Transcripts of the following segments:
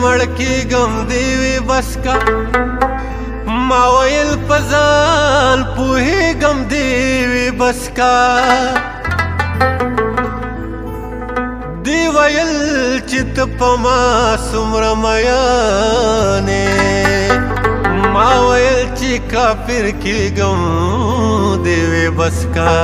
مړ کېږم دیوې بس کا ما ویل په ځان پوهېږم دیوې بس کا دی ویل چې ته په ما څومره مین ما ویل چې کافر کېږم دیوې بس کا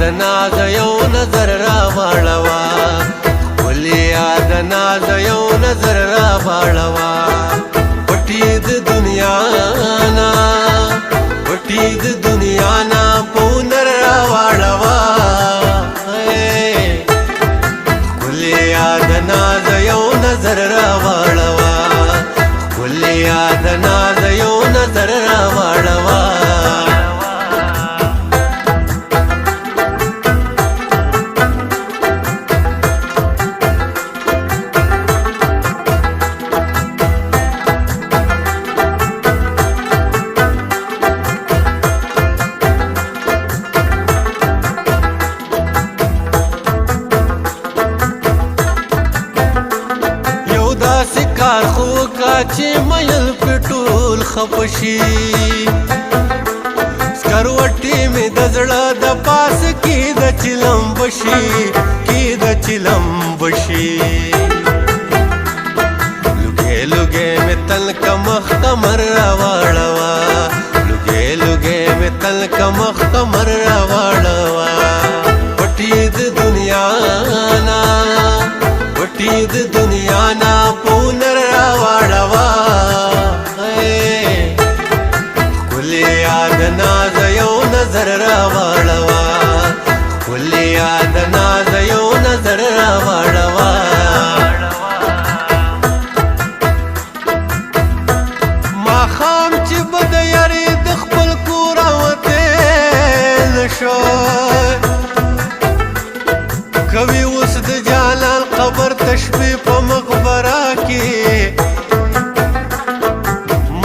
د ناز یو نظر را واړوا ولیا د ناز یو نظر را واړوا پټی د دنیا نا پټی د دنیا نا پونر را واړوا ولیا د ناز یو نظر را واړوا ولیا د ناز یو نظر را واړوا کار خو کا چې مېل پټول خپشي سکروټي مې د زړه د پاس کې د چلم بشي کې د چلم بشي لګې لګې مې تل کمخ کمر را واړوا لګې لګې مې تل کمخ کمر را واړوا پټي د دنیا نا پټي د دنیا نا پونر را واړوا کلی یاد ناز یو نظر را واړوا کلی یاد ناز یو نظر را واړوا ما خام چې بد یاري د خپل کور وته نشو کوي اوس د جلال قبر تشبیه په مقبره کې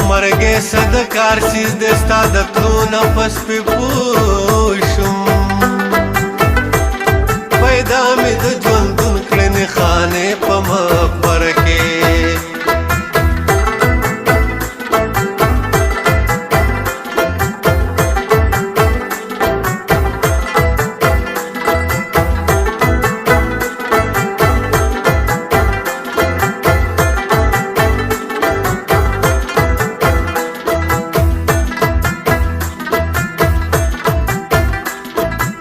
مرګې صد کار سیز د ستا د تلو نفس پې پوه شم پیدا مې د ژوندون کړنې خانې په مقبره کې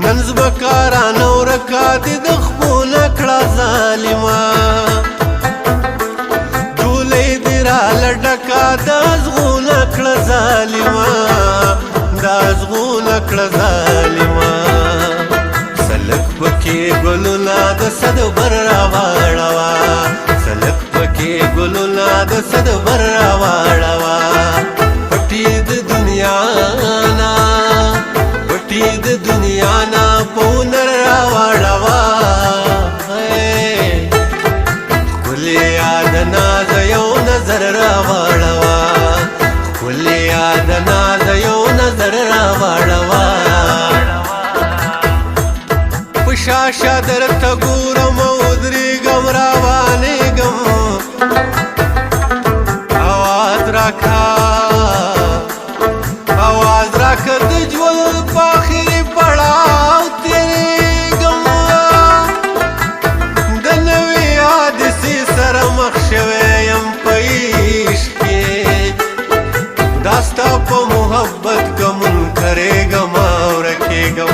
ننز بکارانو رکا دی د خپل کړه ظالما جولې دی را لډکا د زغون کړه ظالما د زغون کړه ظالما سلک پکې ګلولا د صد بر را واړوا سلک پکې ګلولا د صد بر را واړوا پټي د دنیا نا پټي د دنیا نا پونر را واړوا کلی یاد ناز یو نظر را واړوا کلی یاد ناز یو نظر را واړوا پشاشا درته ګورم ودرېږم راوانېږم اواز راکا आवाज राख د ژوند په آخري پړاو تېرېږم د نوې حادثې سره مخ شوی یم په عشق کې دا ستا په محبت که منکرېږم او ورکېږم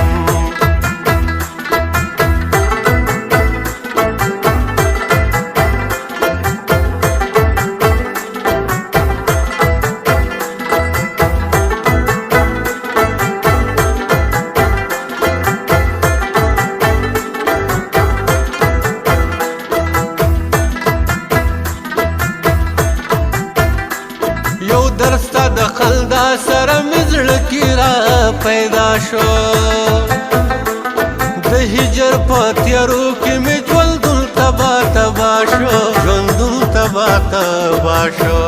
پیدا شو د هجر په تیارو کې مې ژوندون تبا تبا شو ژوندون تبا تبا شو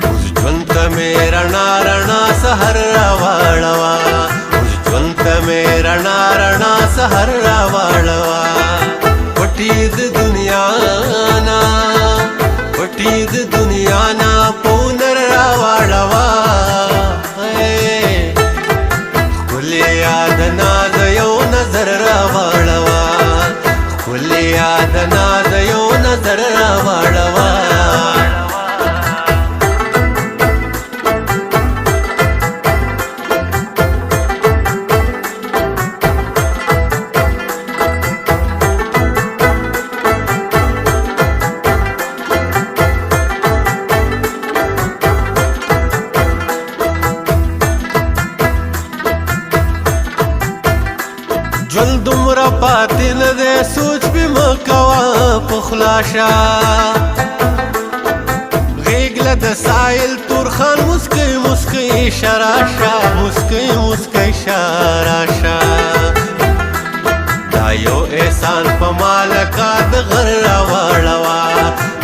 اوس ژوند ته مې رڼا رڼا سحر راواړوه اوس ژوند ته مې رڼا رڼا سحر راواړوه پټي د دنیا نه پټي د دنیا نه په نر راواړوه ښکلې یاد ناز یو نظر راواړوه ښکلې یاد ناز یو نظر راواړوه ژوند دومره پاتې نه دی سوچ پې مه کوه په خوله شه غېږ له د سایل تورخان مسکی مسکی شه راشه مسکی مسکی شه راشه دا یو احسان په ما لکه د غر راواړوه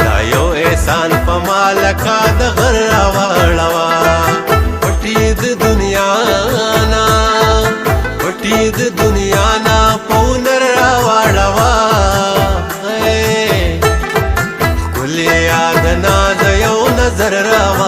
دا یو احسان په ما لکه د غر راواړوه پټي د دنیا نه پټي د دنیا نه په نر راواړوه ښکلې یاد ناز یو نظر راواړوه